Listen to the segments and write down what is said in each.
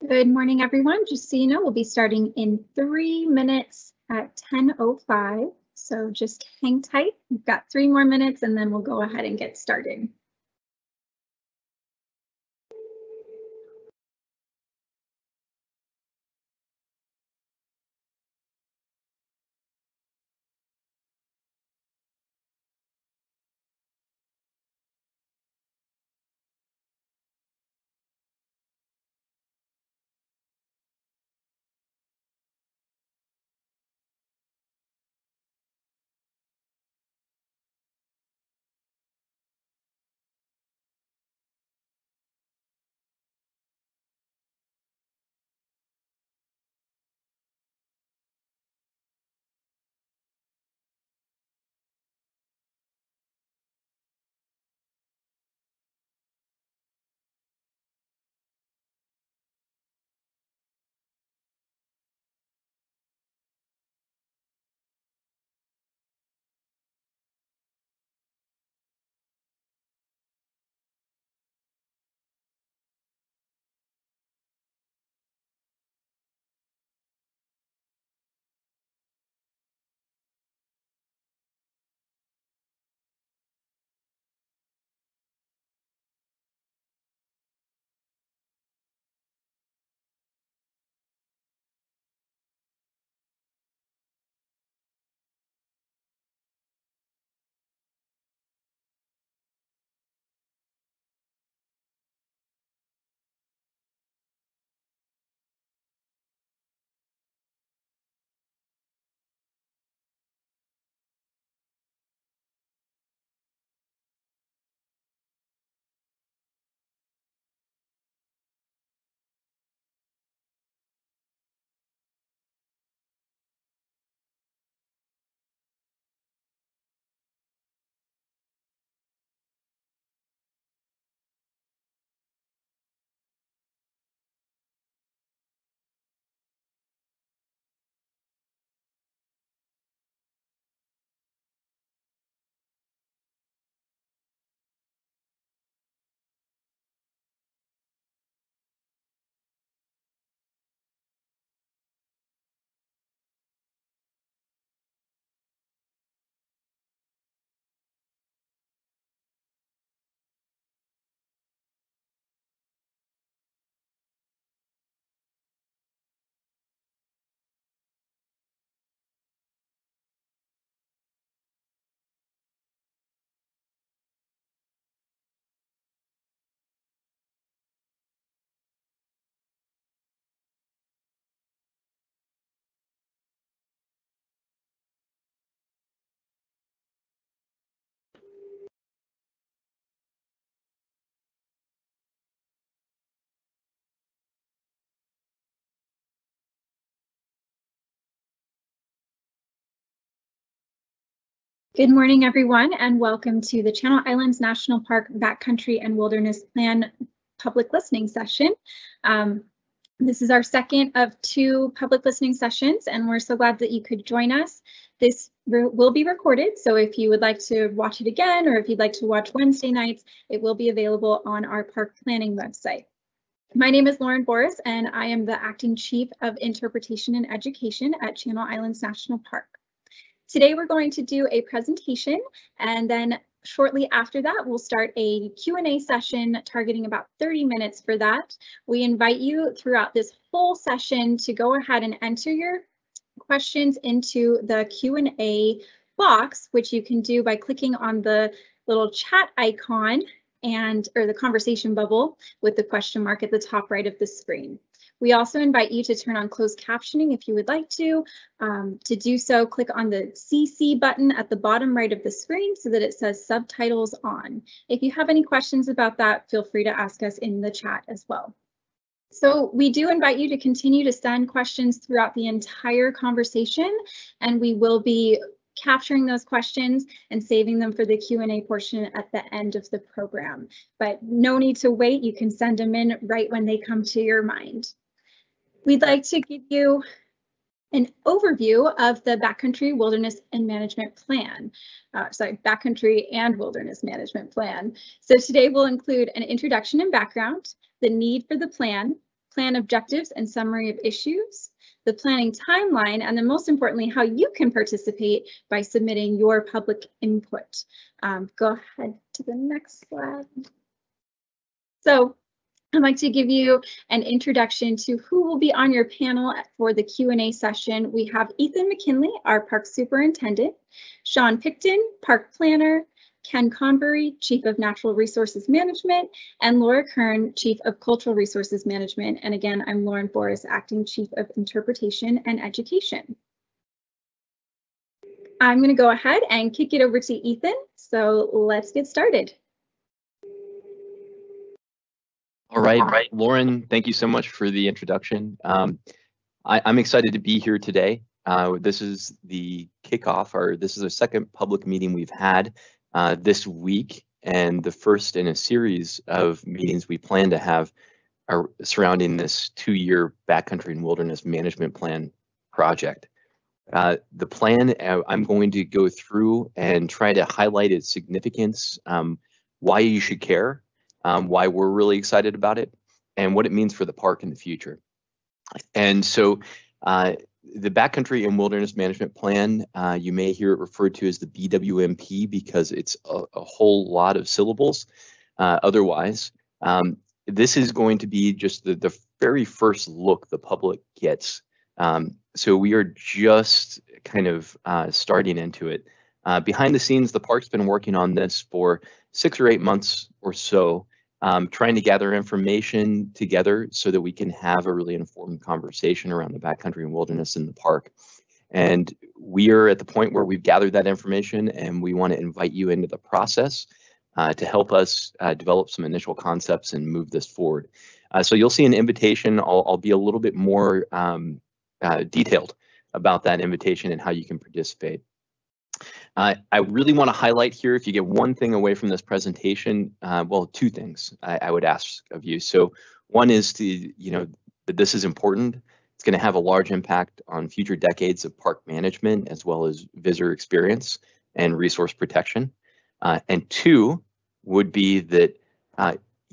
Good morning, everyone. Just so you know, we'll be starting in 3 minutes at 10:05. So just hang tight. We've got 3 more minutes and then we'll go ahead and get started. Good morning, everyone, and welcome to the Channel Islands National Park Backcountry and Wilderness Plan public listening session. This is our second of 2 public listening sessions, and we're so glad that you could join us. This will be recorded, so if you would like to watch it again, or if you'd like to watch Wednesday nights, it will be available on our park planning website. My name is Lauren Boris, and I am the Acting Chief of Interpretation and Education at Channel Islands National Park. Today we're going to do a presentation, and then shortly after that we'll start a Q&A session targeting about 30 minutes for that. We invite you throughout this whole session to go ahead and enter your questions into the Q&A box, which you can do by clicking on the little chat icon or the conversation bubble with the question mark at the top right of the screen. We also invite you to turn on closed captioning if you would like to. To do so, click on the CC button at the bottom right of the screen so that it says subtitles on. If you have any questions about that, feel free to ask us in the chat as well. So we do invite you to continue to send questions throughout the entire conversation, and we will be capturing those questions and saving them for the Q&A portion at the end of the program. But no need to wait, you can send them in right when they come to your mind. We'd like to give you an overview of the Backcountry Wilderness and Management Plan. Backcountry and Wilderness Management Plan. So today we'll include an introduction and background, the need for the plan plan objectives and summary of issues, the planning timeline, and then most importantly, how you can participate by submitting your public input. Go ahead to the next slide. So I'd like to give you an introduction to who will be on your panel for the Q&A session. We have Ethan McKinley, our Park Superintendent, Sean Picton, Park Planner, Ken Convery, Chief of Natural Resources Management, and Laura Kern, Chief of Cultural Resources Management. And again, I'm Lauren Boris, Acting Chief of Interpretation and Education. I'm going to go ahead and kick it over to Ethan. So let's get started. All right, Lauren, thank you so much for the introduction. I'm excited to be here today. This is the kickoff, or this is the second public meeting we've had this week, and the first in a series of meetings we plan to have surrounding this 2-year backcountry and wilderness management plan project. The plan, I'm going to go through and try to highlight its significance, why you should care, why we're really excited about it, and what it means for the park in the future. And so the Backcountry and Wilderness Management Plan, you may hear it referred to as the BWMP because it's a whole lot of syllables. Otherwise, this is going to be just the very first look the public gets. So we are just kind of starting into it. Behind the scenes, the park's been working on this for 6 or 8 months or so, trying to gather information together so that we can have a really informed conversation around the backcountry and wilderness in the park. And we are at the point where we've gathered that information, and we want to invite you into the process to help us develop some initial concepts and move this forward. So you'll see an invitation. I'll be a little bit more detailed about that invitation and how you can participate. I really want to highlight here, if you get one thing away from this presentation, well, 2 things I would ask of you. So one is that this is important. It's going to have a large impact on future decades of park management, as well as visitor experience and resource protection. And 2 would be that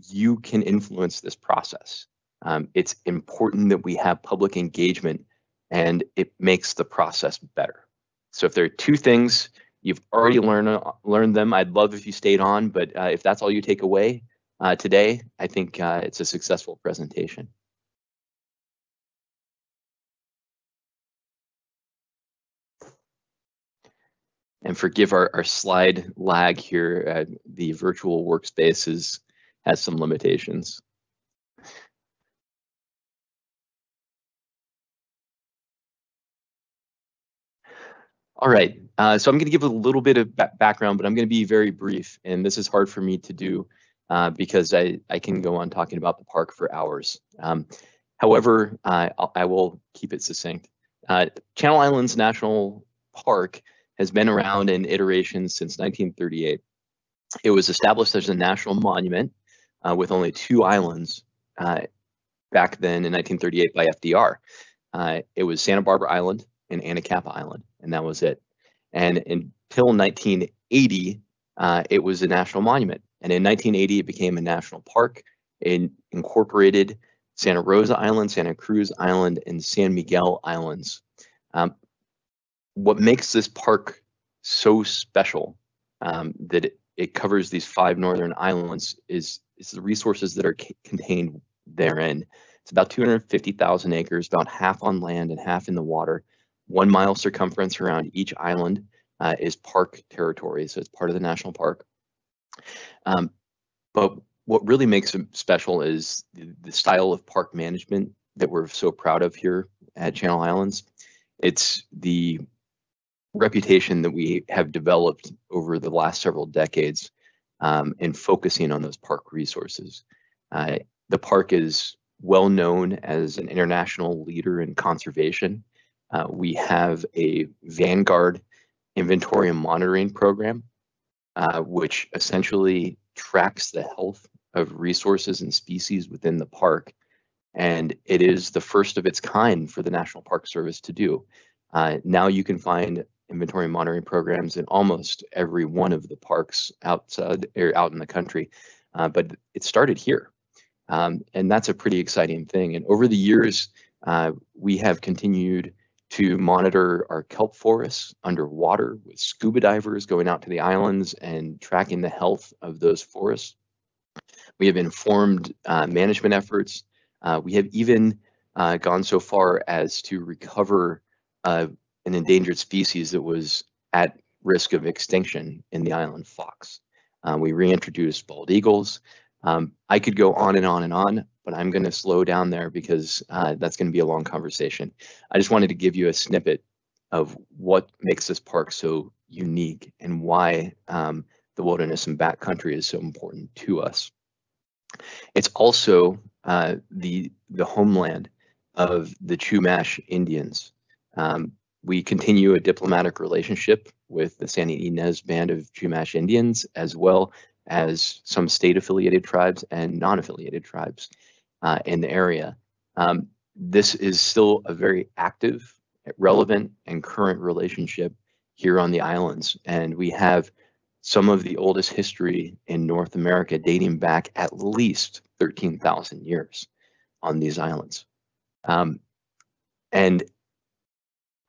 you can influence this process. It's important that we have public engagement, and it makes the process better. So if there are 2 things, you've already learned them. I'd love if you stayed on, but if that's all you take away today, I think it's a successful presentation. And forgive our slide lag here. The virtual workspace has some limitations. All right, so I'm going to give a little bit of background, but I'm going to be very brief, and this is hard for me to do because I can go on talking about the park for hours. However, I will keep it succinct. Channel Islands National Park has been around in iterations since 1938. It was established as a national monument with only 2 islands back then in 1938 by FDR. It was Santa Barbara Island and Anacapa Island, and that was it. And until 1980, it was a national monument. And in 1980, it became a national park. It incorporated Santa Rosa Island, Santa Cruz Island, and San Miguel Islands. What makes this park so special, that it covers these 5 northern islands, is the resources that are contained therein. It's about 250,000 acres, about half on land and half in the water. 1 mile circumference around each island is park territory, so it's part of the national park. But what really makes it special is the style of park management that we're so proud of here at Channel Islands. It's the reputation that we have developed over the last several decades in focusing on those park resources. The park is well known as an international leader in conservation. We have a Vanguard inventory and monitoring program, which essentially tracks the health of resources and species within the park. And it is the first of its kind for the National Park Service to do. Now you can find inventory and monitoring programs in almost every one of the parks outside or out in the country, but it started here. And that's a pretty exciting thing. And over the years, we have continued to monitor our kelp forests underwater with scuba divers going out to the islands and tracking the health of those forests. We have informed management efforts. We have even gone so far as to recover an endangered species that was at risk of extinction in the island fox. We reintroduced bald eagles. I could go on and on and on, but I'm going to slow down there because that's going to be a long conversation. I just wanted to give you a snippet of what makes this park so unique and why the wilderness and backcountry is so important to us. It's also the homeland of the Chumash Indians. We continue a diplomatic relationship with the Santa Ynez Band of Chumash Indians, as well as some state-affiliated tribes and non-affiliated tribes in the area. This is still a very active, relevant, and current relationship here on the islands, and we have some of the oldest history in North America dating back at least 13,000 years on these islands. And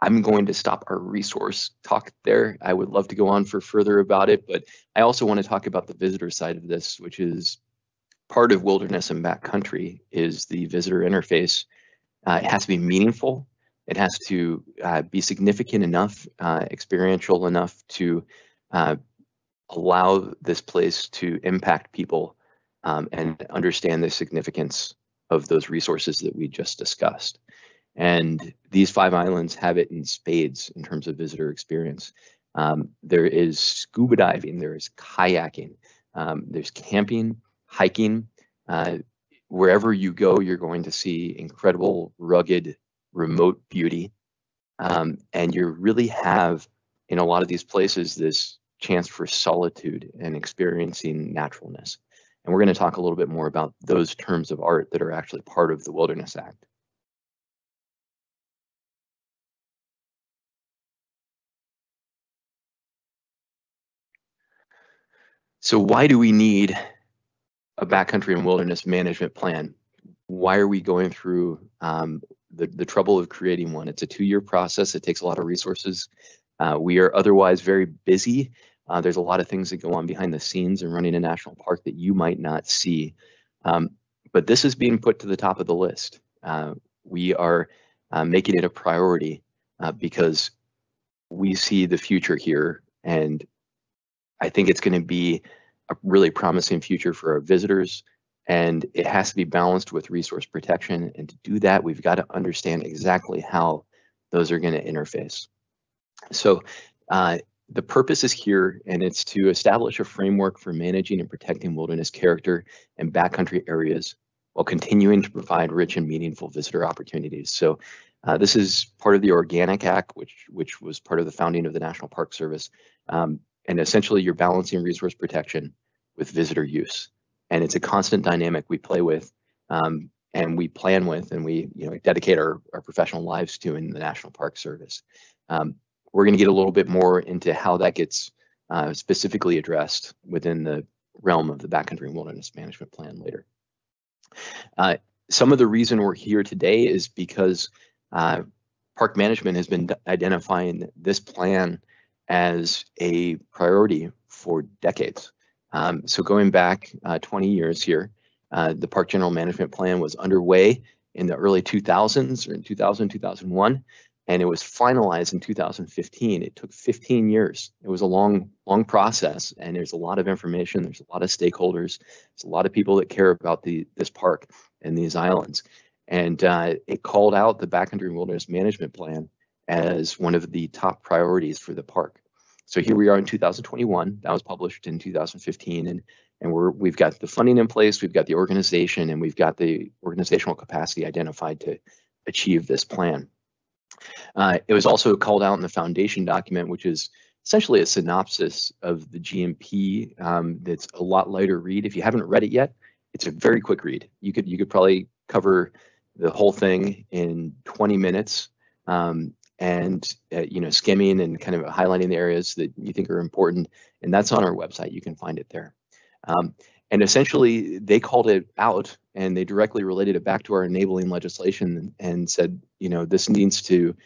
I'm going to stop our resource talk there. I would love to go on for further about it, but I also want to talk about the visitor side of this, which is part of wilderness and backcountry is the visitor interface. It has to be meaningful. It has to be significant enough, experiential enough to allow this place to impact people and understand the significance of those resources that we just discussed. And these 5 islands have it in spades in terms of visitor experience. There is scuba diving, there is kayaking, there's camping, hiking. Wherever you go, you're going to see incredible, rugged, remote beauty. And you really have, in a lot of these places, this chance for solitude and experiencing naturalness. And we're going to talk a little bit more about those terms of art that are actually part of the Wilderness Act. So why do we need a backcountry and wilderness management plan? Why are we going through the trouble of creating one? It's a 2-year process. It takes a lot of resources. We are otherwise very busy. There's a lot of things that go on behind the scenes in running a national park that you might not see. But this is being put to the top of the list. We are making it a priority because we see the future here, and I think it's going to be a really promising future for our visitors, and it has to be balanced with resource protection. And to do that, we've got to understand exactly how those are going to interface. So the purpose is here, and it's to establish a framework for managing and protecting wilderness character and backcountry areas while continuing to provide rich and meaningful visitor opportunities. So this is part of the Organic Act, which was part of the founding of the National Park Service. And essentially, you're balancing resource protection with visitor use. And it's a constant dynamic we play with, and we plan with, and we dedicate our professional lives to in the National Park Service. We're going to get a little bit more into how that gets specifically addressed within the realm of the Backcountry and Wilderness Management Plan later. Some of the reason we're here today is because park management has been identifying this plan as a priority for decades. So going back 20 years here, the Park General Management Plan was underway in the early 2000s, or in 2000, 2001, and it was finalized in 2015. It took 15 years. It was a long process, and there's a lot of information. There's a lot of stakeholders. There's a lot of people that care about this park and these islands. And it called out the Backcountry and Wilderness Management Plan as one of the top priorities for the park. So here we are in 2021. That was published in 2015, and we've got the funding in place, we've got the organization, and we've got the organizational capacity identified to achieve this plan. It was also called out in the foundation document, which is essentially a synopsis of the GMP. That's a lot lighter read. If you haven't read it yet, it's a very quick read. You could probably cover the whole thing in 20 minutes. Skimming and kind of highlighting the areas that you think are important, and that's on our website. You can find it there. And essentially, they called it out and they directly related it back to our enabling legislation and said, you know, this needs to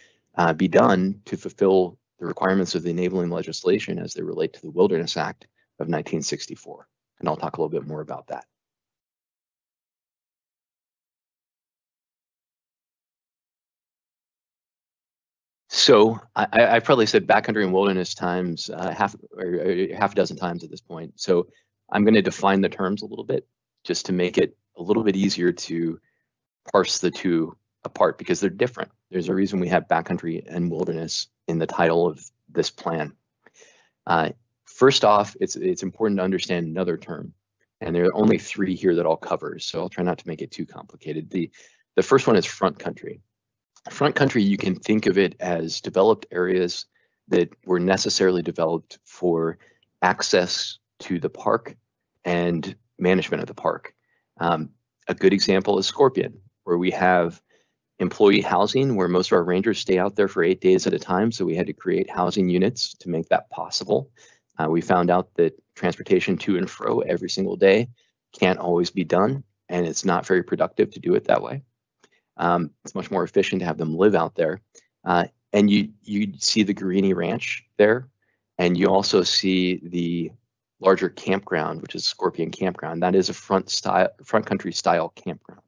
be done to fulfill the requirements of the enabling legislation as they relate to the Wilderness Act of 1964. And I'll talk a little bit more about that. So I've probably said backcountry and wilderness times half a dozen times at this point. So I'm going to define the terms a little bit just to make it a little bit easier to parse the two apart because they're different. There's a reason we have backcountry and wilderness in the title of this plan. First off, it's important to understand another term, and there are only three here that I'll cover, so I'll try not to make it too complicated. The first one is front country. Front country, you can think of it as developed areas that were necessarily developed for access to the park and management of the park. A good example is Scorpion, where we have employee housing where most of our rangers stay out there for 8 days at a time. So we had to create housing units to make that possible. We found out that transportation to and fro every single day can't always be done, and it's not very productive to do it that way. It's much more efficient to have them live out there. And you see the Guarini Ranch there, and you also see the larger campground, which is Scorpion Campground. That is a front country style campground.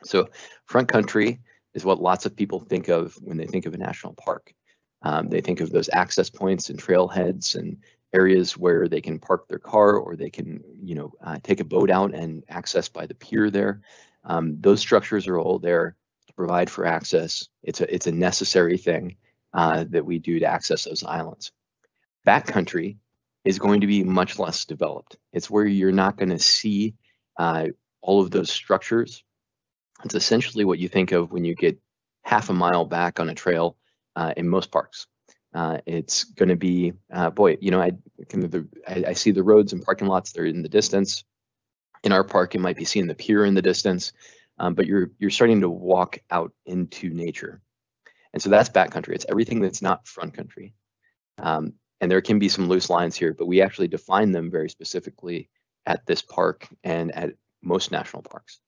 So front country is what lots of people think of when they think of a national park. They think of those access points and trailheads and areas where they can park their car or they can, take a boat out and access by the pier there. Those structures are all there to provide for access. It's a necessary thing that we do to access those islands. Backcountry is going to be much less developed. It's where you're not going to see all of those structures. It's essentially what you think of when you get half a mile back on a trail in most parks. It's going to be, I see the roads and parking lots that are in the distance. In our park, you might be seeing the pier in the distance, but you're starting to walk out into nature. And so that's backcountry. It's everything that's not front country. And there can be some loose lines here, but we actually define them very specifically at this park and at most national parks.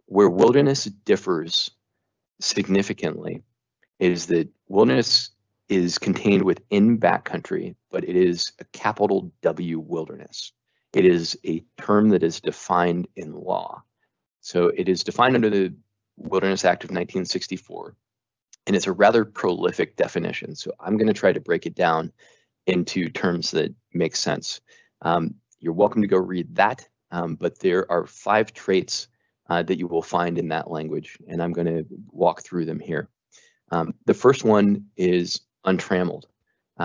Where wilderness differs significantly is that wilderness is contained within backcountry, but it is a capital W wilderness. It is a term that is defined in law. So it is defined under the Wilderness Act of 1964, and it's a rather prolific definition. So I'm going to try to break it down into terms that make sense. You're welcome to go read that, but there are 5 traits that you will find in that language, and I'm going to walk through them here. The first one is untrammeled.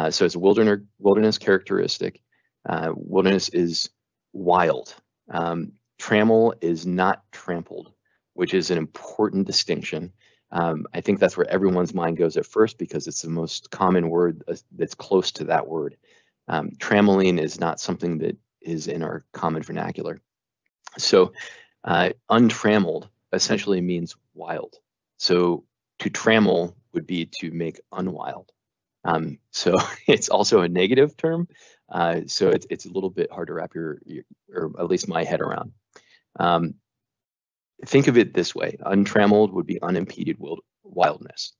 So it's a wilderness characteristic. Wilderness is wild. Trammel is not trampled, which is an important distinction. I think that's where everyone's mind goes at first because it's the most common word that's close to that word. Trammeling is not something that is in our common vernacular. So untrammeled essentially means wild. So to trammel would be to make unwild. So it's also a negative term. So it's a little bit hard to wrap or at least my head around. Think of it this way: untrammeled would be unimpeded wildness.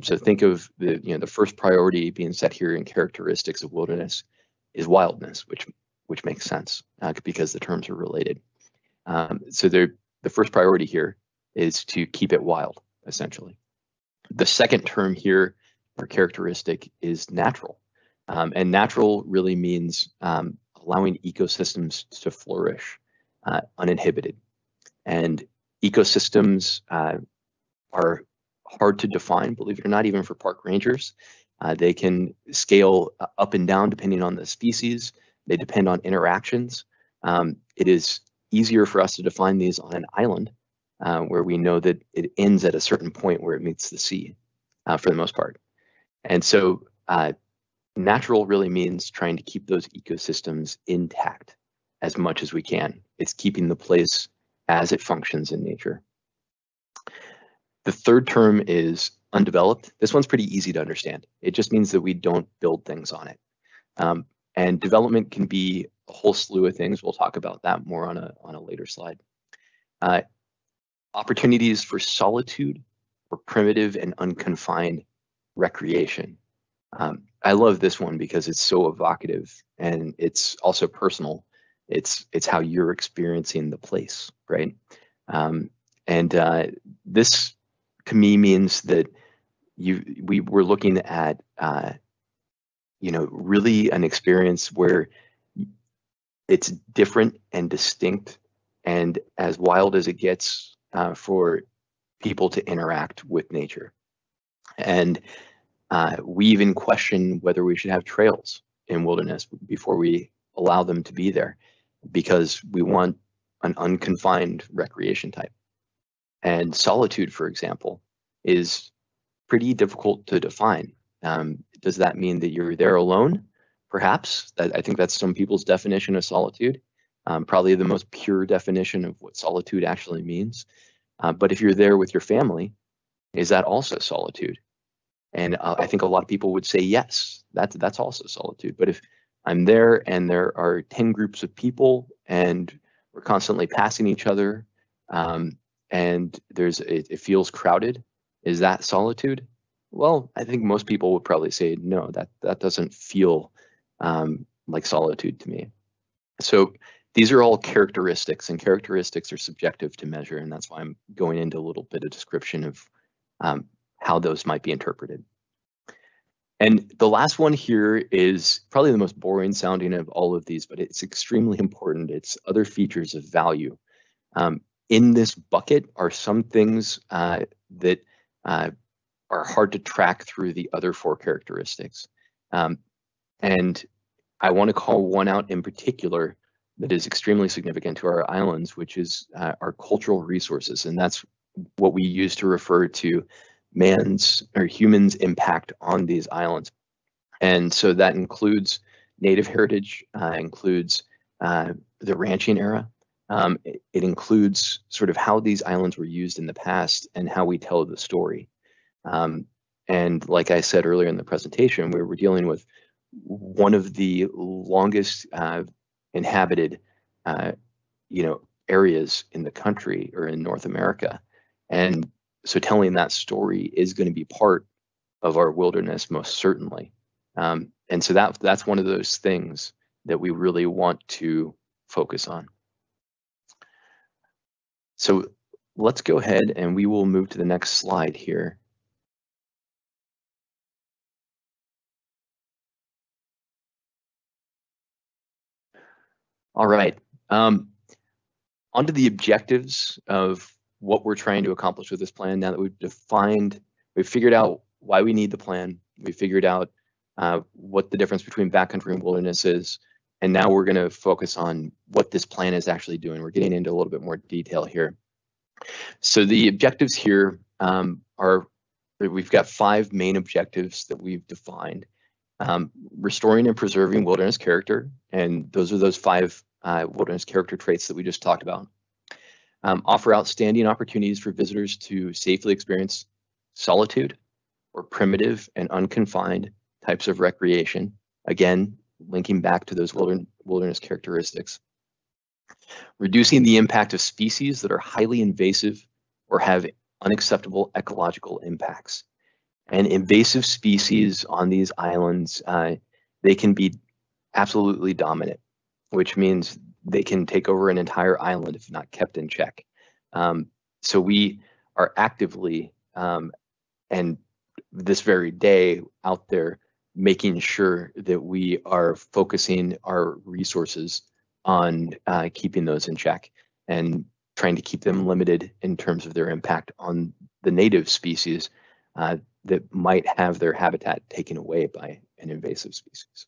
So think of the first priority being set here in characteristics of wilderness is wildness, which makes sense because the terms are related. So the first priority here is to keep it wild, essentially. The second term here for characteristic is natural. And natural really means allowing ecosystems to flourish uninhibited. And ecosystems are hard to define, believe it or not, even for park rangers. They can scale up and down depending on the species. They depend on interactions. It is easier for us to define these on an island where we know that it ends at a certain point where it meets the sea for the most part. And so natural really means trying to keep those ecosystems intact as much as we can. It's keeping the place as it functions in nature. The third term is undeveloped. This one's pretty easy to understand. It just means that we don't build things on it. And development can be a whole slew of things. We'll talk about that more on a later slide. Opportunities for solitude or primitive and unconfined recreation. I love this one because it's so evocative and it's also personal. It's how you're experiencing the place, right? This to me means that we were looking at really an experience where it's different and distinct and as wild as it gets for people to interact with nature. And we even question whether we should have trails in wilderness before we allow them to be there, because we want an unconfined recreation type. And solitude, for example, is pretty difficult to define. Does that mean that you're there alone? Perhaps. I think that's some people's definition of solitude, probably the most pure definition of what solitude actually means. But if you're there with your family, is that also solitude? And I think a lot of people would say yes, that's also solitude. But if I'm there and there are 10 groups of people and we're constantly passing each other, and it feels crowded, is that solitude? Well, I think most people would probably say no, that doesn't feel like solitude to me. So these are all characteristics, and characteristics are subjective to measure, and that's why I'm going into a little bit of description of how those might be interpreted. And the last one here is probably the most boring sounding of all of these, but it's extremely important. It's other features of value. In this bucket are some things that are hard to track through the other four characteristics. And I want to call one out in particular that is extremely significant to our islands, which is our cultural resources. And that's what we use to refer to humans' impact on these islands. And so that includes native heritage, includes the ranching era. It includes sort of how these islands were used in the past and how we tell the story. And like I said earlier in the presentation, we were dealing with one of the longest inhabited areas in the country or in North America. And so telling that story is going to be part of our wilderness, most certainly. And so that's one of those things that we really want to focus on. So let's go ahead and we will move to the next slide here. All right, onto the objectives of what we're trying to accomplish with this plan. Now that we've figured out why we need the plan, we figured out what the difference between backcountry and wilderness is, and now we're going to focus on what this plan is actually doing. We're getting into a little bit more detail here. So the objectives here are, we've got 5 main objectives that we've defined. Restoring and preserving wilderness character, and those are those 5 wilderness character traits that we just talked about. Offer outstanding opportunities for visitors to safely experience solitude or primitive and unconfined types of recreation. Again, linking back to those wilderness characteristics. Reducing the impact of species that are highly invasive or have unacceptable ecological impacts. And invasive species on these islands, they can be absolutely dominant, which means they can take over an entire island if not kept in check. So we are actively, and this very day, out there making sure that we are focusing our resources on keeping those in check and trying to keep them limited in terms of their impact on the native species that might have their habitat taken away by an invasive species.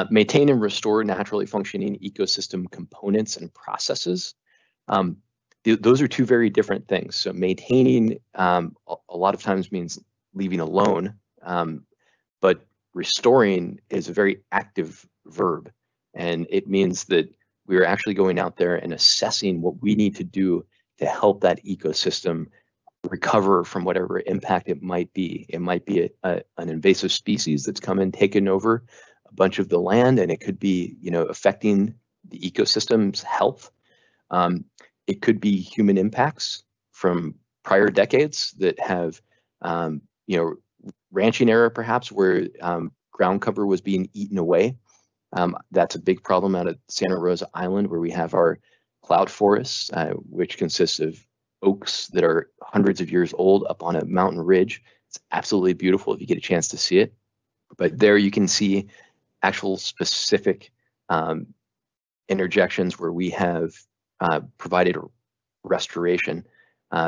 Maintain and restore naturally functioning ecosystem components and processes. Those are 2 very different things. So maintaining a lot of times means leaving alone, but restoring is a very active verb. And it means that we are actually going out there and assessing what we need to do to help that ecosystem recover from whatever impact it might be. It might be an invasive species that's come and taken over a bunch of the land, and it could be, affecting the ecosystem's health. It could be human impacts from prior decades that have, ranching era perhaps, where ground cover was being eaten away. That's a big problem out at Santa Rosa Island, where we have our cloud forests, which consists of oaks that are hundreds of years old up on a mountain ridge. It's absolutely beautiful if you get a chance to see it. But there you can see actual specific interjections where we have provided restoration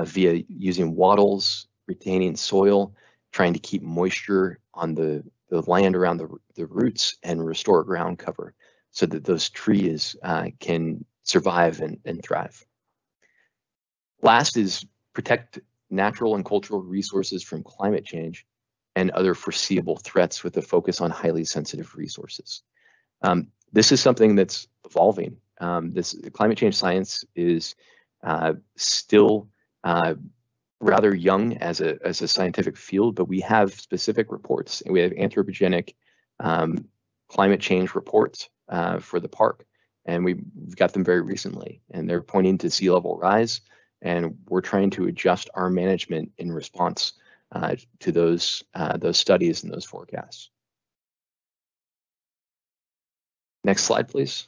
via using wattles, retaining soil, trying to keep moisture on the land around the roots and restore ground cover so that those trees can survive and thrive. Last is protect natural and cultural resources from climate change and other foreseeable threats with a focus on highly sensitive resources. This is something that's evolving. This climate change science is still rather young as a scientific field, but we have specific reports, and we have anthropogenic climate change reports for the park, and we've got them very recently, and they're pointing to sea level rise, and we're trying to adjust our management in response to those studies and those forecasts. Next slide, please.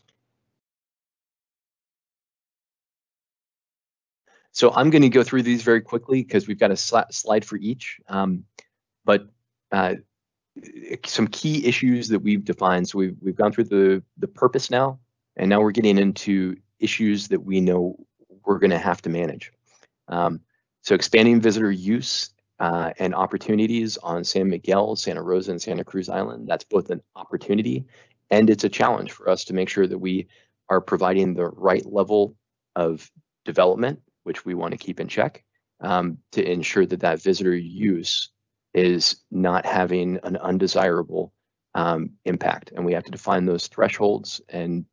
So I'm going to go through these very quickly because we've got a slide for each, but some key issues that we've defined. So we've gone through the purpose now, and now we're getting into issues that we know we're going to have to manage. So expanding visitor use and opportunities on San Miguel, Santa Rosa, and Santa Cruz Island. That's both an opportunity and it's a challenge for us to make sure that we are providing the right level of development, which we want to keep in check, to ensure that that visitor use is not having an undesirable impact. And we have to define those thresholds and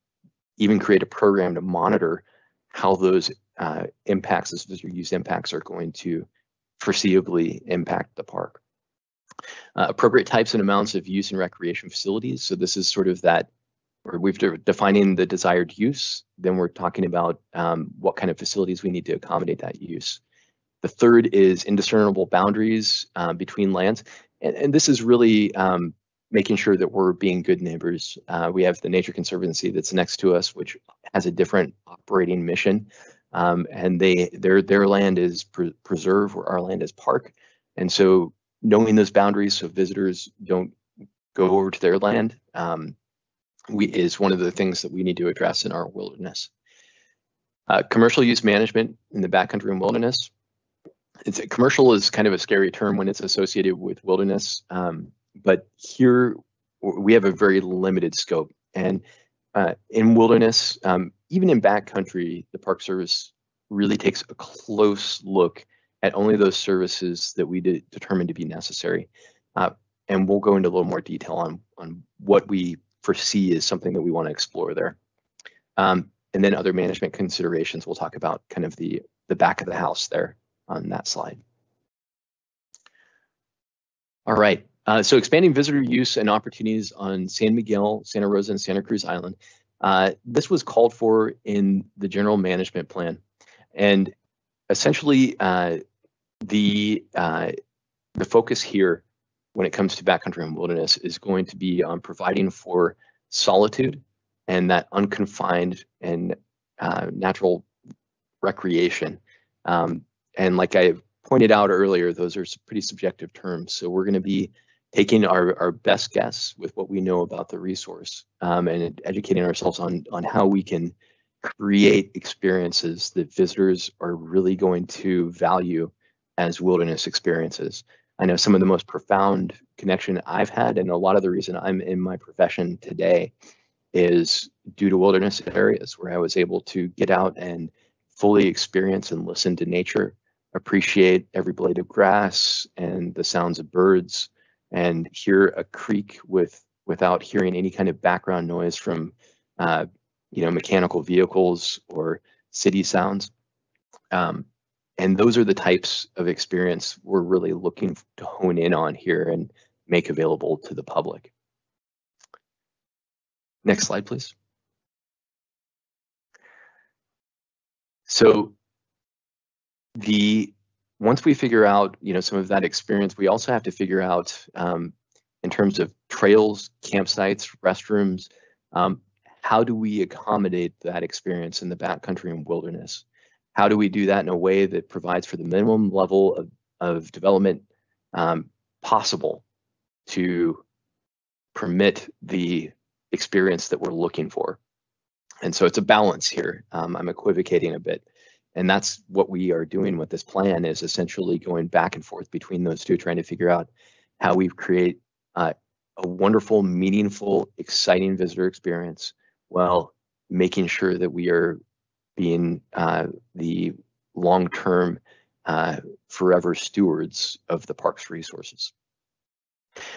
even create a program to monitor how those impacts, those visitor use impacts, are going to foreseeably impact the park. Appropriate types and amounts of use and recreation facilities. So this is sort of that, where we've defining the desired use, then we're talking about what kind of facilities we need to accommodate that use. The third is indiscernible boundaries between lands. And this is really making sure that we're being good neighbors. We have the Nature Conservancy that's next to us, which has a different operating mission. And their land is preserve, where our land is park. And so knowing those boundaries so visitors don't go over to their land is one of the things that we need to address in our wilderness. Commercial use management in the backcountry and wilderness. Commercial is kind of a scary term when it's associated with wilderness, but here we have a very limited scope. And in wilderness, even in backcountry, the Park Service really takes a close look at only those services that we determine to be necessary. And we'll go into a little more detail on what we foresee is something that we want to explore there. And then other management considerations, we'll talk about kind of the back of the house there on that slide. All right, so expanding visitor use and opportunities on San Miguel, Santa Rosa, and Santa Cruz Island. This was called for in the general management plan. And essentially the focus here when it comes to backcountry and wilderness is going to be on providing for solitude and that unconfined and natural recreation. And like I pointed out earlier, those are pretty subjective terms. So we're going to be taking our best guess with what we know about the resource and educating ourselves on how we can create experiences that visitors are really going to value as wilderness experiences. I know some of the most profound connection I've had, and a lot of the reason I'm in my profession today is due to wilderness areas where I was able to get out and fully experience and listen to nature, appreciate every blade of grass and the sounds of birds, and hear a creek without hearing any kind of background noise from mechanical vehicles or city sounds. And those are the types of experience we're really looking to hone in on here and make available to the public. Next slide, please. So once we figure out, some of that experience, we also have to figure out in terms of trails, campsites, restrooms, how do we accommodate that experience in the backcountry and wilderness? How do we do that in a way that provides for the minimum level of development possible to permit the experience that we're looking for? And so it's a balance here. I'm equivocating a bit. And that's what we are doing with this plan, is essentially going back and forth between those two, trying to figure out how we create a wonderful, meaningful, exciting visitor experience while making sure that we are being the long-term, forever stewards of the park's resources.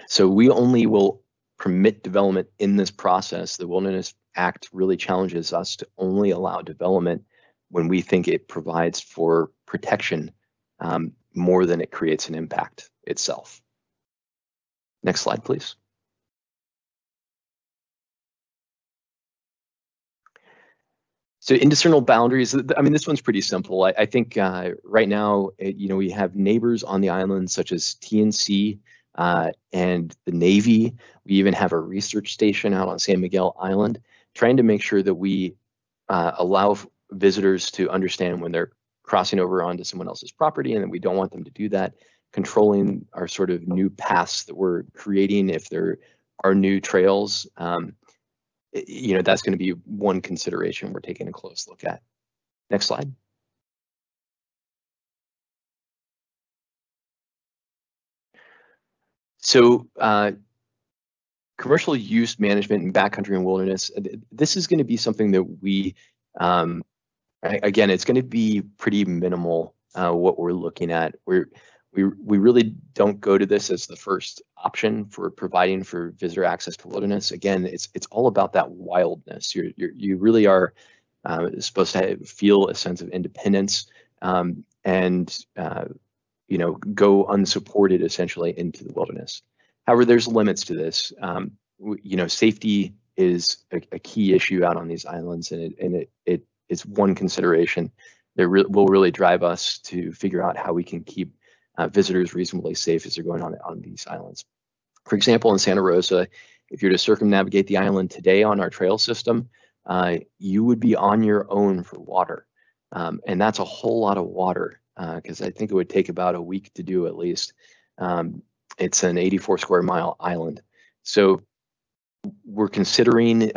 So we only will permit development in this process. The Wilderness Act really challenges us to only allow development when we think it provides for protection more than it creates an impact itself. Next slide, please. So indiscernible boundaries, I mean, this one's pretty simple. I think right now, we have neighbors on the island such as TNC and the Navy. We even have a research station out on San Miguel Island, trying to make sure that we allow visitors to understand when they're crossing over onto someone else's property, and that we don't want them to do that. Controlling our sort of new paths that we're creating, if there are new trails, that's going to be one consideration we're taking a close look at. Next slide. So commercial use management in backcountry and wilderness, this is going to be something that we, again, it's going to be pretty minimal what we're looking at. We really don't go to this as the first option for providing for visitor access to wilderness. Again, it's all about that wildness. You really are supposed to feel a sense of independence and go unsupported essentially into the wilderness. However, there's limits to this. Safety is a key issue out on these islands, and it is one consideration that will really drive us to figure out how we can keep visitors reasonably safe as they're going on these islands. For example, in Santa Rosa, if you're to circumnavigate the island today on our trail system, you would be on your own for water. And that's a whole lot of water, because I think it would take about a week to do at least. It's an 84 square mile island. So we're considering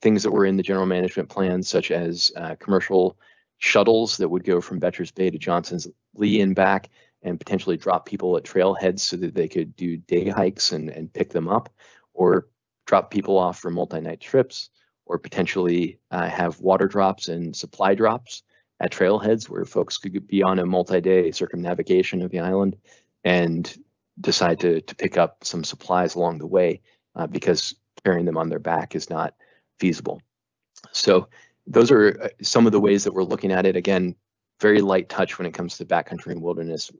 things that were in the general management plan, such as commercial shuttles that would go from Betcher's Bay to Johnson's Lee and back, and potentially drop people at trailheads so that they could do day hikes and pick them up, or drop people off for multi-night trips, or potentially have water drops and supply drops at trailheads where folks could be on a multi-day circumnavigation of the island and decide to pick up some supplies along the way because carrying them on their back is not feasible. So those are some of the ways that we're looking at it. Again, very light touch when it comes to backcountry and wilderness.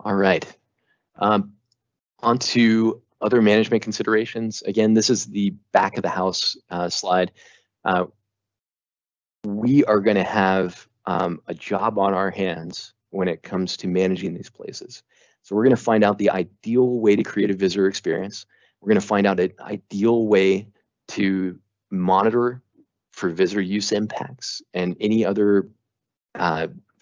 All right, on to other management considerations. Again, this is the back of the house slide. We are going to have a job on our hands when it comes to managing these places. So we're going to find out the ideal way to create a visitor experience. We're going to find out an ideal way to monitor for visitor use impacts and any other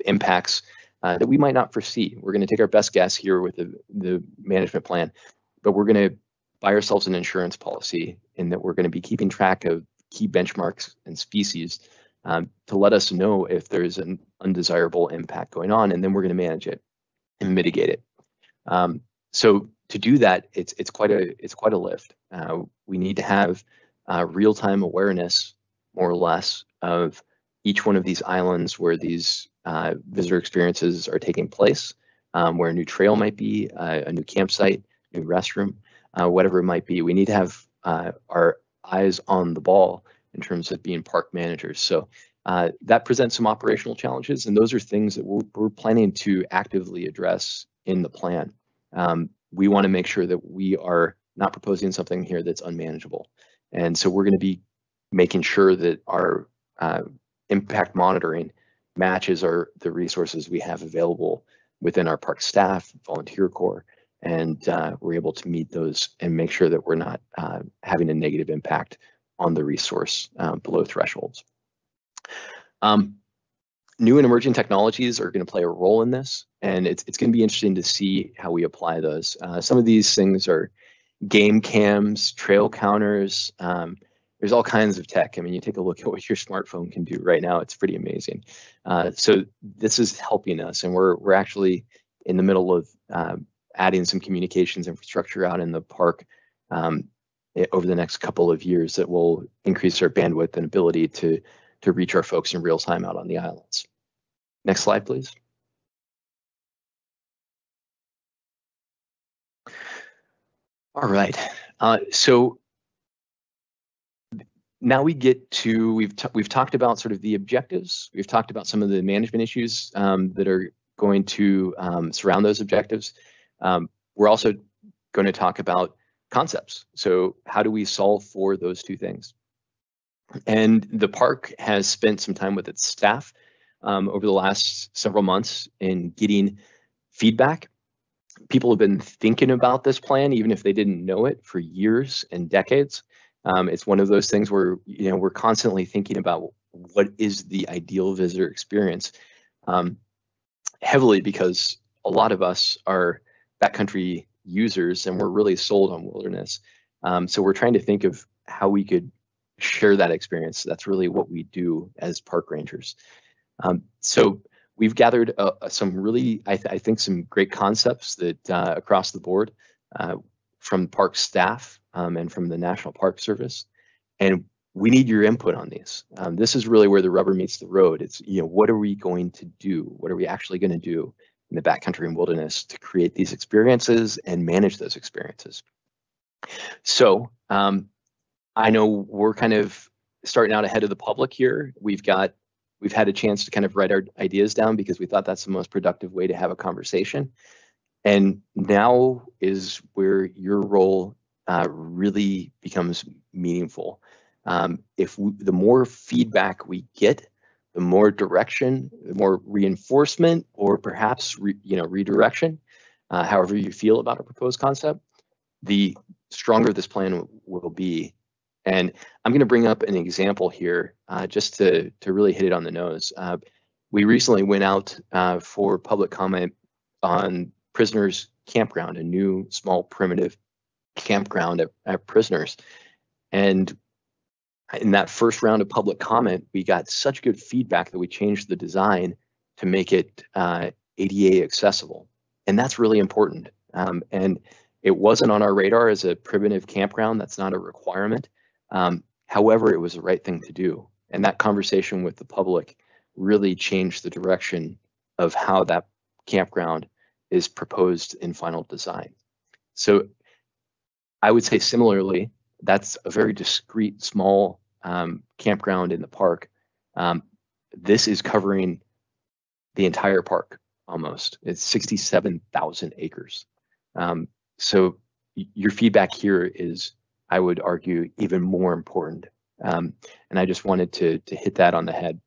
impacts that we might not foresee. We're going to take our best guess here with the management plan, but we're going to buy ourselves an insurance policy in that we're going to be keeping track of key benchmarks and species to let us know if there's an undesirable impact going on, and then we're going to manage it and mitigate it. So to do that, it's quite a lift. We need to have real-time awareness, more or less, of each one of these islands where these visitor experiences are taking place, where a new trail might be, a new campsite, new restroom, whatever it might be. We need to have our eyes on the ball in terms of being park managers. So that presents some operational challenges, and those are things that we're planning to actively address in the plan. We want to make sure that we are not proposing something here that's unmanageable. And so we're going to be making sure that our impact monitoring matches the resources we have available within our park staff, volunteer corps, and we're able to meet those and make sure that we're not having a negative impact on the resource below thresholds. New and emerging technologies are going to play a role in this, and it's going to be interesting to see how we apply those. Some of these things are game cams, trail counters. There's all kinds of tech. I mean, you take a look at what your smartphone can do right now. It's pretty amazing. So this is helping us, and we're actually in the middle of adding some communications infrastructure out in the park over the next couple of years that will increase our bandwidth and ability to reach our folks in real time out on the islands. Next slide, please. All right, so now we get to, we've talked about sort of the objectives. We've talked about some of the management issues that are going to surround those objectives. We're also going to talk about concepts. So how do we solve for those two things? And the park has spent some time with its staff over the last several months in getting feedback. People have been thinking about this plan, even if they didn't know it, for years and decades. It's one of those things where we're constantly thinking about what is the ideal visitor experience, heavily because a lot of us are backcountry users and we're really sold on wilderness. So we're trying to think of how we could share that experience. That's really what we do as park rangers. So we've gathered some really, I think, some great concepts that across the board from park staff and from the National Park Service. And we need your input on these. This is really where the rubber meets the road. It's, what are we going to do? What are we actually going to do in the backcountry and wilderness to create these experiences and manage those experiences? So I know we're kind of starting out ahead of the public here. We've had a chance to kind of write our ideas down because we thought that's the most productive way to have a conversation. And now is where your role really becomes meaningful. The more feedback we get, the more direction, the more reinforcement, or perhaps redirection, however you feel about a proposed concept, the stronger this plan will be. And I'm going to bring up an example here just to really hit it on the nose. We recently went out for public comment on Prisoners Campground, a new small primitive campground at Prisoners. And in that first round of public comment, we got such good feedback that we changed the design to make it ADA accessible. And that's really important. And it wasn't on our radar as a primitive campground. That's not a requirement. However, it was the right thing to do. And that conversation with the public really changed the direction of how that campground is proposed in final design. So I would say similarly, that's a very discrete, small campground in the park. This is covering the entire park almost. It's 67,000 acres. So your feedback here is, I would argue, even more important. And I just wanted to hit that on the head.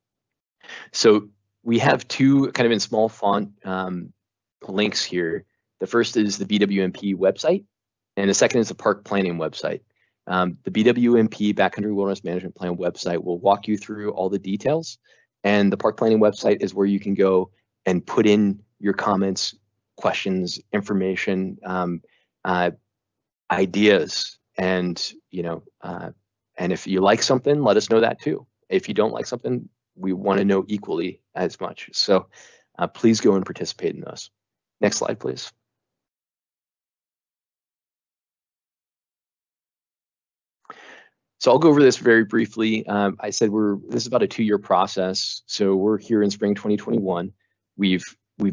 So we have two kind of in small font links here. The first is the BWMP website, and the second is the park planning website. The BWMP Backcountry Wilderness Management Plan website will walk you through all the details, and the park planning website is where you can go and put in your comments, questions, information, ideas, and and if you like something, let us know that too. If you don't like something, we want to know equally as much. So please go and participate in those. Next slide, please. So I'll go over this very briefly. I said this is about a 2-year process. So we're here in spring 2021. We've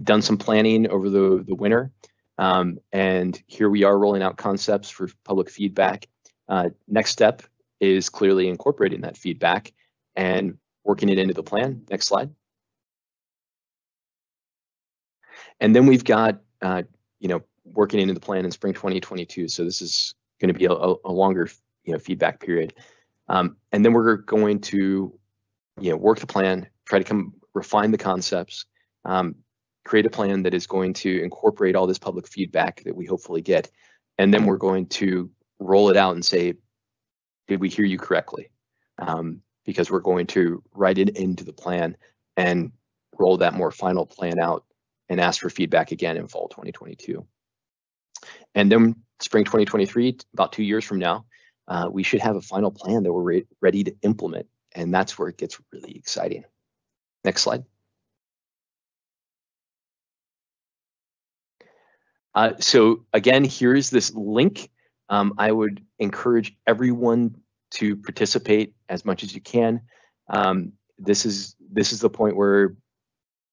done some planning over the winter, and here we are rolling out concepts for public feedback. Next step is clearly incorporating that feedback, and working it into the plan. Next slide. And then we've got, working into the plan in spring 2022. So this is going to be a longer, feedback period. And then we're going to, work the plan, try to refine the concepts, create a plan that is going to incorporate all this public feedback that we hopefully get. And then we're going to roll it out and say, did we hear you correctly? Because we're going to write it into the plan and roll that more final plan out and ask for feedback again in fall 2022. And then spring 2023, about 2 years from now, we should have a final plan that we're ready to implement. And that's where it gets really exciting. Next slide. So again, here's this link. I would encourage everyone to participate as much as you can. This is the point where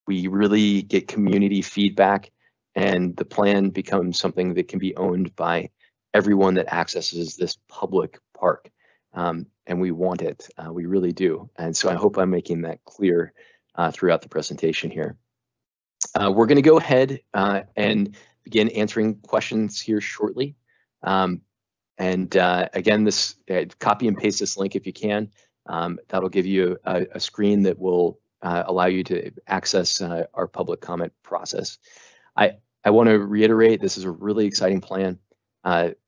we really get community feedback, and the plan becomes something that can be owned by everyone that accesses this public park. And we want it, we really do. And so I hope I'm making that clear throughout the presentation here. We're going to go ahead and begin answering questions here shortly. Again, this copy and paste this link if you can. That'll give you a screen that will allow you to access our public comment process. I want to reiterate, this is a really exciting plan.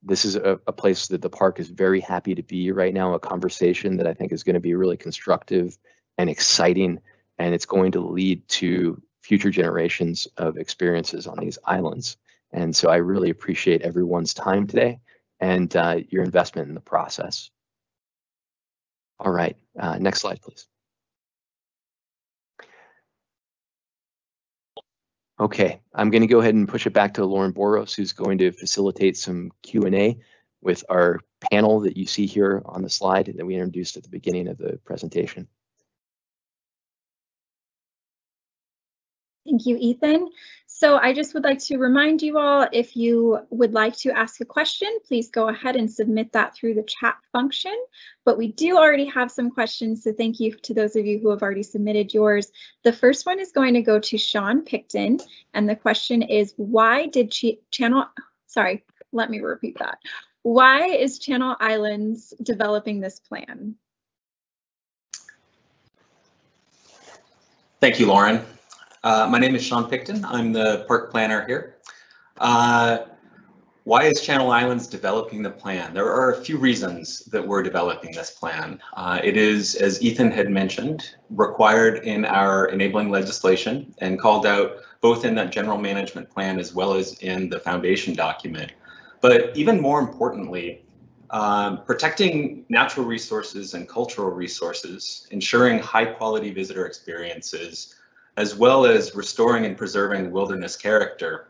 This is a place that the park is very happy to be right now, a conversation that I think is going to be really constructive and exciting, and it's going to lead to future generations of experiences on these islands. And so I really appreciate everyone's time today and your investment in the process. All right, next slide, please. Okay, I'm going to go ahead and push it back to Lauren Boros, who's going to facilitate some Q&A with our panel that you see here on the slide that we introduced at the beginning of the presentation. Thank you, Ethan. So I just would like to remind you all, if you would like to ask a question, please go ahead and submit that through the chat function. But we do already have some questions, so thank you to those of you who have already submitted yours. The first one is going to go to Sean Picton, and the question is, why did let me repeat that. Why is Channel Islands developing this plan? Thank you, Lauren. My name is Sean Picton. I'm the park planner here. Why is Channel Islands developing the plan? There are a few reasons that we're developing this plan. It is, as Ethan had mentioned, required in our enabling legislation and called out both in that general management plan as well as in the foundation document. But even more importantly, protecting natural resources and cultural resources, ensuring high quality visitor experiences, as well as restoring and preserving wilderness character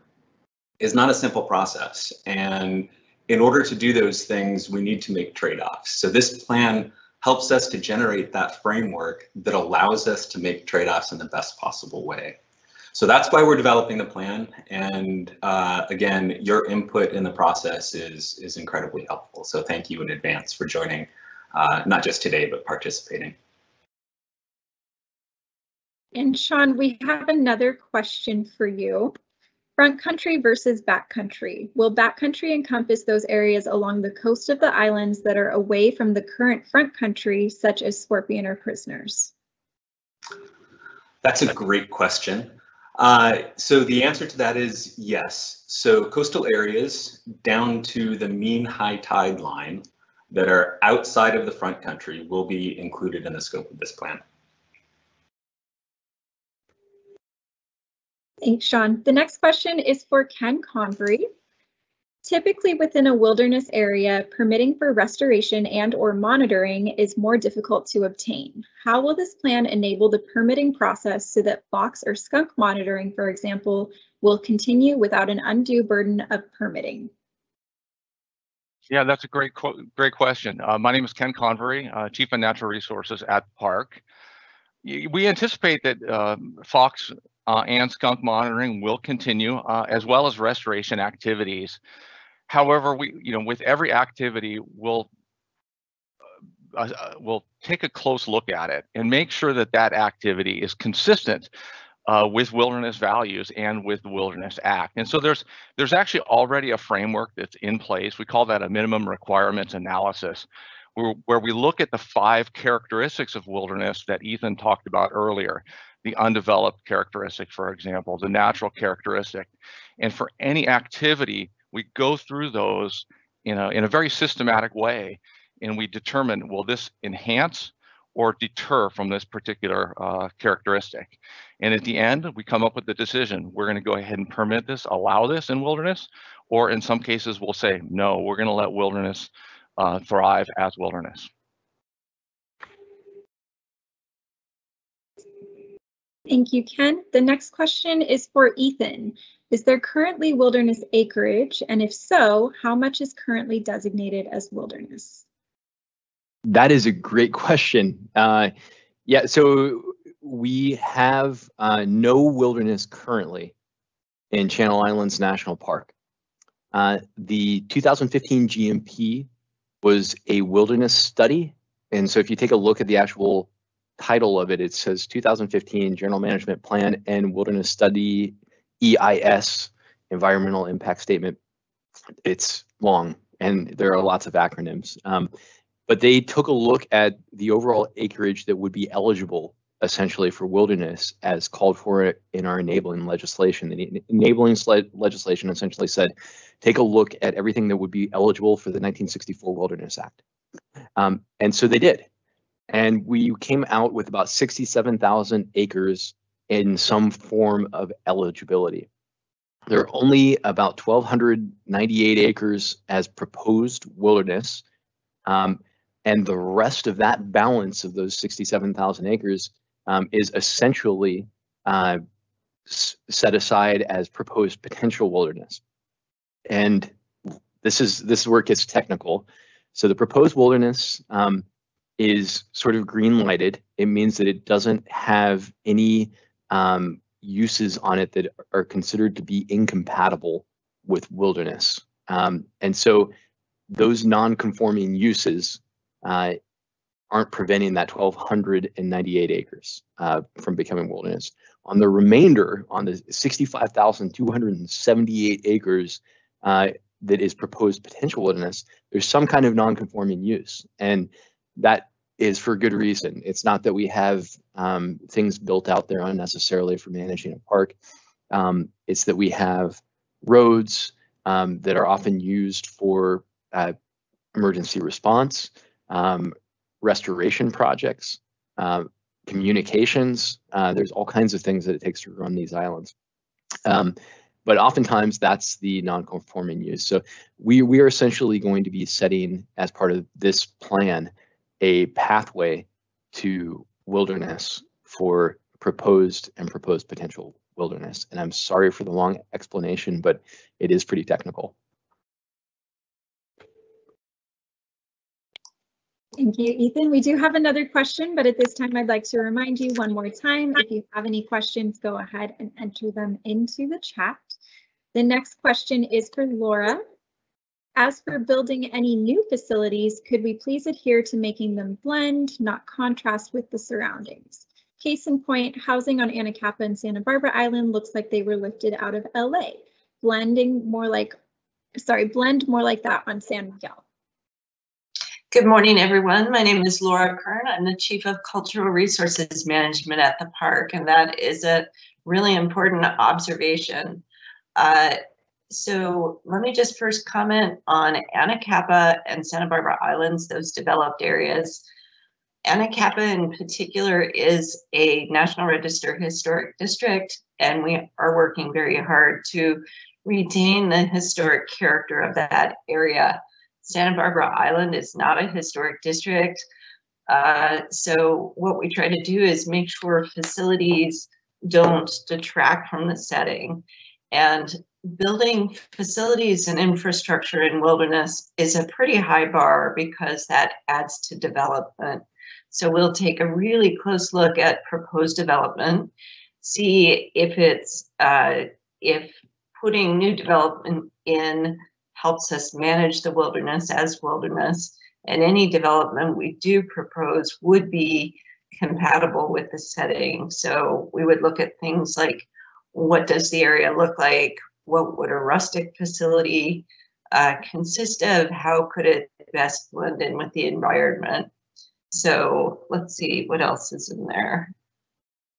is not a simple process. And in order to do those things, we need to make trade-offs. So this plan helps us to generate that framework that allows us to make trade-offs in the best possible way. So that's why we're developing the plan. And again, your input in the process is incredibly helpful. So thank you in advance for joining, not just today, but participating. And Sean, we have another question for you. Front country versus back country. Will back country encompass those areas along the coast of the islands that are away from the current front country, such as Scorpion or Prisoners? That's a great question. So the answer to that is yes. So coastal areas down to the mean high tide line that are outside of the front country will be included in the scope of this plan. Thanks, Sean. The next question is for Ken Convery. Typically within a wilderness area, permitting for restoration and/or monitoring is more difficult to obtain. How will this plan enable the permitting process so that fox or skunk monitoring, for example, will continue without an undue burden of permitting? Yeah, that's a great question. My name is Ken Convery, Chief of Natural Resources at the park. We anticipate that fox and skunk monitoring will continue, as well as restoration activities. However, with every activity, we'll take a close look at it and make sure that that activity is consistent with wilderness values and with the Wilderness Act. And so there's actually already a framework that's in place. We call that a minimum requirements analysis, where we look at the 5 characteristics of wilderness that Ethan talked about earlier, the undeveloped characteristic, for example, the natural characteristic. And for any activity, we go through those in a very systematic way, and we determine, will this enhance or deter from this particular characteristic? And at the end, we come up with the decision. We're going to go ahead and permit this, allow this in wilderness, or in some cases, we'll say, no, we're going to let wilderness thrive as wilderness. Thank you, Ken. The next question is for Ethan. Is there currently wilderness acreage? And if so, how much is currently designated as wilderness? That is a great question. Yeah, so we have no wilderness currently in Channel Islands National Park. The 2015 GMP was a wilderness study. And so if you take a look at the actual title of it, it says 2015 General Management Plan and Wilderness Study, EIS, Environmental Impact Statement. It's long and there are lots of acronyms. But they took a look at the overall acreage that would be eligible essentially for wilderness as called for in our enabling legislation. The enabling legislation essentially said, take a look at everything that would be eligible for the 1964 Wilderness Act. And so they did. And we came out with about 67,000 acres in some form of eligibility. There are only about 1,298 acres as proposed wilderness. And the rest of that balance of those 67,000 acres is essentially set aside as proposed potential wilderness. And this is where it gets technical. So the proposed wilderness is sort of green lighted. It means that it doesn't have any uses on it that are considered to be incompatible with wilderness. And so those non-conforming uses aren't preventing that 1,298 acres from becoming wilderness. On the remainder, on the 65,278 acres that is proposed potential wilderness, there's some kind of non-conforming use. And that is for good reason. It's not that we have things built out there unnecessarily for managing a park. It's that we have roads that are often used for emergency response, restoration projects, communications. There's all kinds of things that it takes to run these islands. But oftentimes that's the non-conforming use. So we are essentially going to be setting, as part of this plan, a pathway to wilderness for proposed and proposed potential wilderness. And I'm sorry for the long explanation, but it is pretty technical. Thank you, Ethan. We do have another question, but at this time, I'd like to remind you one more time, if you have any questions, go ahead and enter them into the chat. The next question is for Laura. As for building any new facilities, could we please adhere to making them blend, not contrast with the surroundings? Case in point, housing on Anacapa and Santa Barbara Island looks like they were lifted out of LA. Blend more like that on San Miguel. Good morning, everyone. My name is Laura Kern. I'm the Chief of Cultural Resources Management at the park, and that is a really important observation. So let me just first comment on Anacapa and Santa Barbara Islands, those developed areas. Anacapa in particular is a National Register Historic District, and we are working very hard to retain the historic character of that area. Santa Barbara Island is not a historic district. So what we try to do is make sure facilities don't detract from the setting. And building facilities and infrastructure in wilderness is a pretty high bar because that adds to development. So we'll take a really close look at proposed development, see if it's if putting new development in helps us manage the wilderness as wilderness, And any development we do propose would be compatible with the setting. So we would look at things like, what does the area look like? What would a rustic facility consist of? How could it best blend in with the environment? So let's see what else is in there.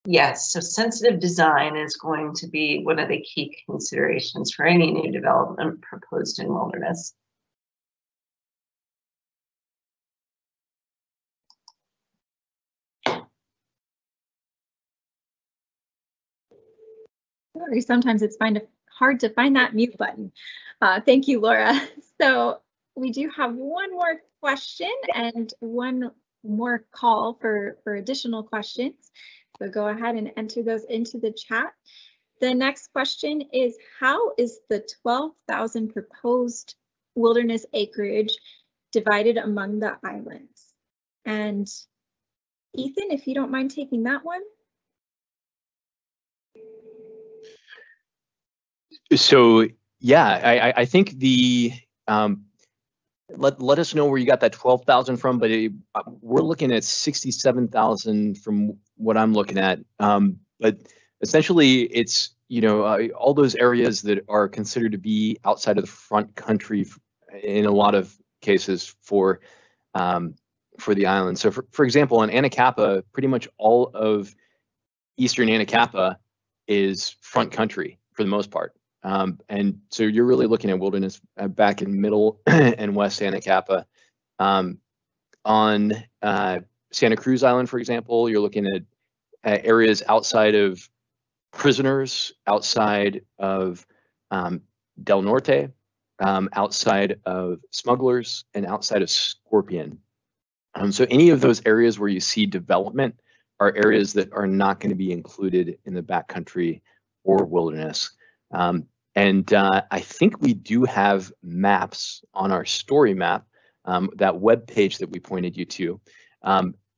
Yes, so sensitive design is going to be one of the key considerations for any new development proposed in wilderness. Sorry, sometimes it's hard to find that mute button. Thank you, Laura. So we do have one more question and one more call for additional questions. So go ahead and enter those into the chat. The next question is, how is the 12,000 proposed wilderness acreage divided among the islands? And Ethan, if you don't mind taking that one. So yeah, I think the let us know where you got that 12,000 from, but we're looking at 67,000 from what I'm looking at. But essentially, it's all those areas that are considered to be outside of the front country in a lot of cases for the island. So for example, on Anacapa, pretty much all of eastern Anacapa is front country for the most part. And so you're really looking at wilderness back in middle and west Anacapa. On Santa Cruz Island, for example, you're looking at areas outside of Prisoners, outside of Del Norte, outside of Smugglers, and outside of Scorpion. So any of those areas where you see development are areas that are not going to be included in the backcountry or wilderness. And I think we do have maps on our story map, that web page that we pointed you to,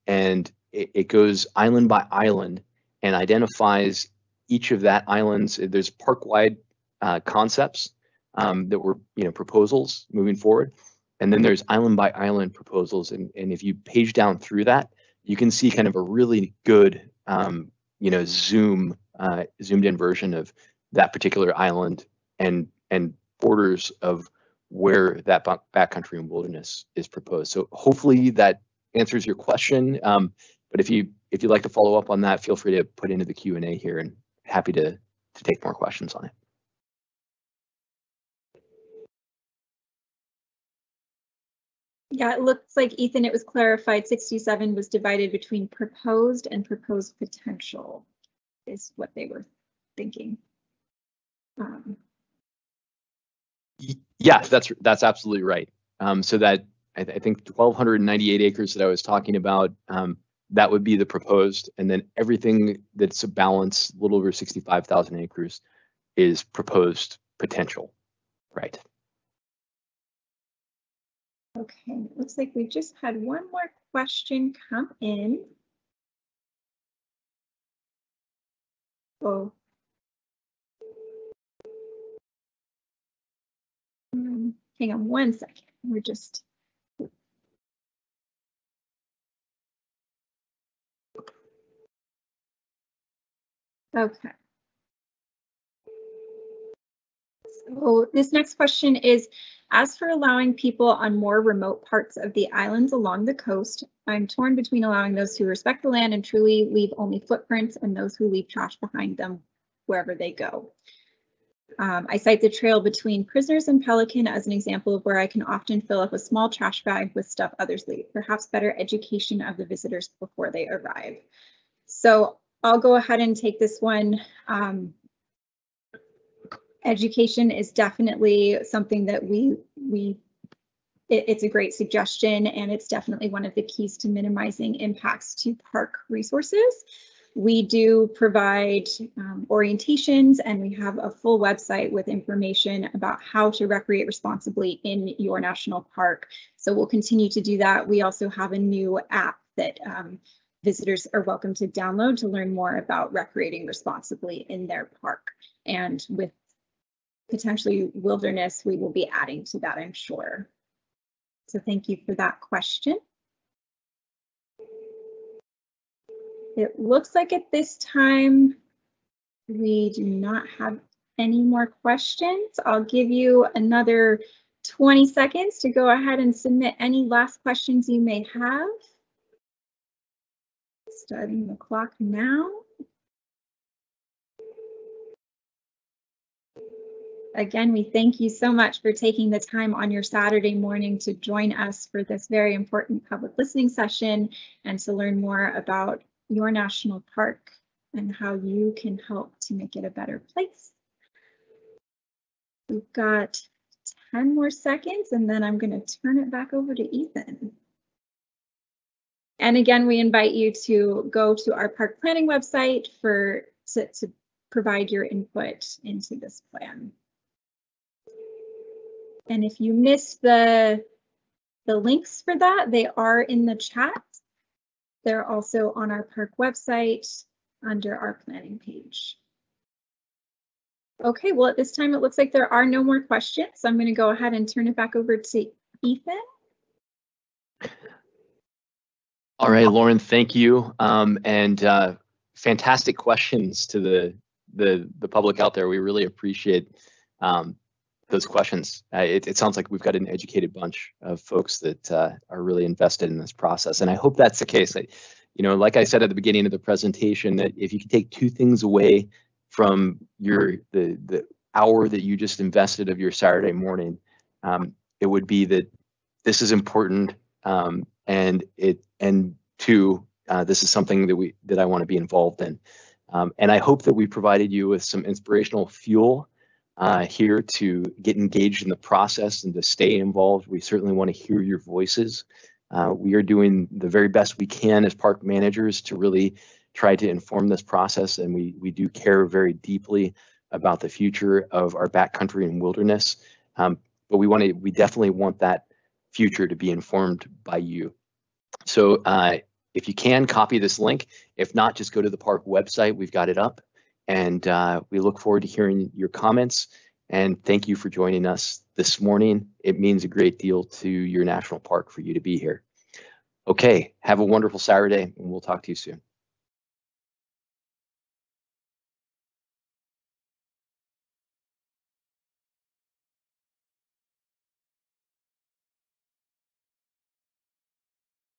and it goes island by island and identifies each of that islands. There's park-wide concepts that were proposals moving forward, and then there's island by island proposals. And if you page down through that, you can see kind of a really good zoomed in version of that particular island and borders of where that backcountry and wilderness is proposed. So hopefully that answers your question. But if you'd like to follow up on that, feel free to put into the Q&A here, and happy to take more questions on it. Yeah, it looks like, Ethan, it was clarified 67 was divided between proposed and proposed potential is what they were thinking. Yeah, that's absolutely right. So that I think 1,298 acres that I was talking about, that would be the proposed, and then everything that's a balance, a little over 65,000 acres, is proposed potential, right? Okay, it looks like we just had one more question come in. Oh. Hang on one second. We're just. Okay. So this next question is, as for allowing people on more remote parts of the islands along the coast, I'm torn between allowing those who respect the land and truly leave only footprints and those who leave trash behind them wherever they go. I cite the trail between Prisoners and Pelican as an example of where I can often fill up a small trash bag with stuff others leave, perhaps better education of the visitors before they arrive. So I'll go ahead and take this one. Education is definitely something that it's a great suggestion, and it's definitely one of the keys to minimizing impacts to park resources. We do provide orientations, and we have a full website with information about how to recreate responsibly in your national park. So we'll continue to do that. We also have a new app that visitors are welcome to download to learn more about recreating responsibly in their park. And with potentially wilderness, we will be adding to that, I'm sure. So thank you for that question. It looks like at this time, we do not have any more questions. I'll give you another 20 seconds to go ahead and submit any last questions you may have. Starting the clock now. Again, we thank you so much for taking the time on your Saturday morning to join us for this very important public listening session and to learn more about your national park and how you can help to make it a better place. We've got 10 more seconds and then I'm going to turn it back over to Ethan. And again, we invite you to go to our park planning website to provide your input into this plan. And if you missed the links for that, they are in the chat. They're also on our park website under our planning page. Okay, well, at this time, it looks like there are no more questions. So I'm going to go ahead and turn it back over to Ethan. All right, Lauren, thank you. And fantastic questions to the public out there. We really appreciate those questions. It sounds like we've got an educated bunch of folks that are really invested in this process. And I hope that's the case. You know, like I said at the beginning of the presentation, that if you could take two things away from the hour that you just invested of your Saturday morning, it would be that this is important, and two, this is something that I want to be involved in. And I hope that we provided you with some inspirational fuel here to get engaged in the process and to stay involved. We certainly want to hear your voices. We are doing the very best we can as park managers to really try to inform this process, and we do care very deeply about the future of our backcountry and wilderness. But we definitely want that future to be informed by you. So if you can, copy this link. If not, just go to the park website. We've got it up. And we look forward to hearing your comments. And thank you for joining us this morning. It means a great deal to your national park for you to be here. Okay, have a wonderful Saturday, and we'll talk to you soon.